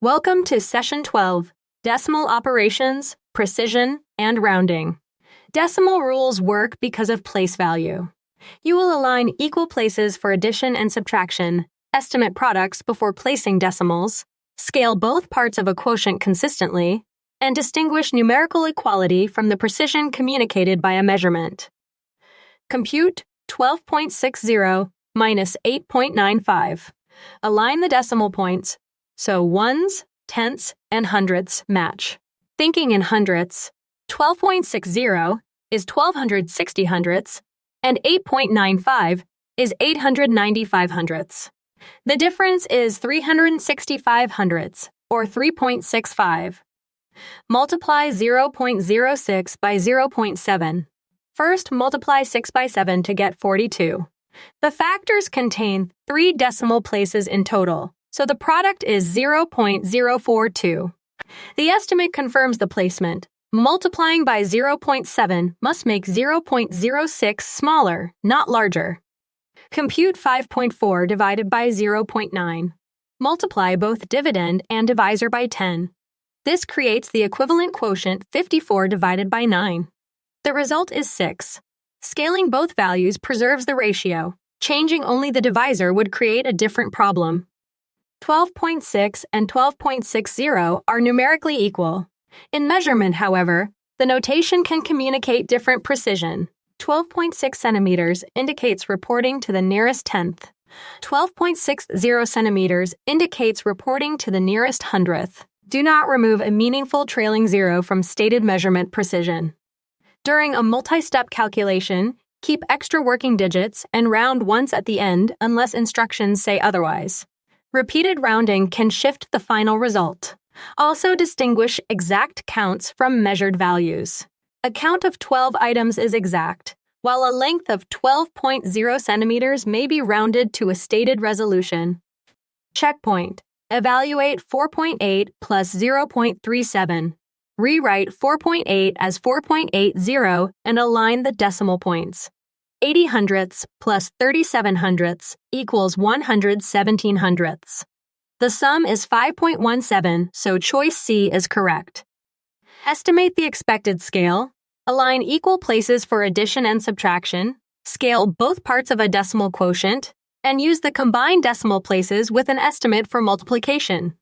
Welcome to Session 12, Decimal Operations, Precision, and Rounding. Decimal rules work because of place value. You will align equal places for addition and subtraction, estimate products before placing decimals, scale both parts of a quotient consistently, and distinguish numerical equality from the precision communicated by a measurement. Compute 12.60 minus 8.95. Align the decimal points so ones, tenths, and hundredths match. Thinking in hundredths, 12.60 is 1260 hundredths, and 8.95 is 895 hundredths. The difference is 365 hundredths, or 3.65. Multiply 0.06 by 0.7. First, multiply 6 by 7 to get 42. The factors contain 3 decimal places in total, so the product is 0.042. The estimate confirms the placement. Multiplying by 0.7 must make 0.06 smaller, not larger. Compute 5.4 divided by 0.9. Multiply both dividend and divisor by 10. This creates the equivalent quotient 54 divided by 9. The result is 6. Scaling both values preserves the ratio. Changing only the divisor would create a different problem. 12.6 and 12.60 are numerically equal. In measurement, however, the notation can communicate different precision. 12.6 centimeters indicates reporting to the nearest tenth. 12.60 centimeters indicates reporting to the nearest hundredth. Do not remove a meaningful trailing zero from stated measurement precision. During a multi-step calculation, keep extra working digits and round once at the end unless instructions say otherwise. Repeated rounding can shift the final result. Also distinguish exact counts from measured values. A count of 12 items is exact, while a length of 12.0 centimeters may be rounded to a stated resolution. Checkpoint. Evaluate 4.8 plus 0.37. Rewrite 4.8 as 4.80 and align the decimal points. 80 hundredths plus 37 hundredths equals 117 hundredths. The sum is 5.17, so choice C is correct. Estimate the expected scale. Align equal places for addition and subtraction. Scale both parts of a decimal quotient. And use the combined decimal places with an estimate for multiplication.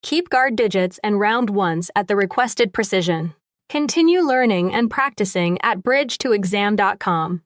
Keep guard digits and round once at the requested precision. Continue learning and practicing at bridge2exam.com.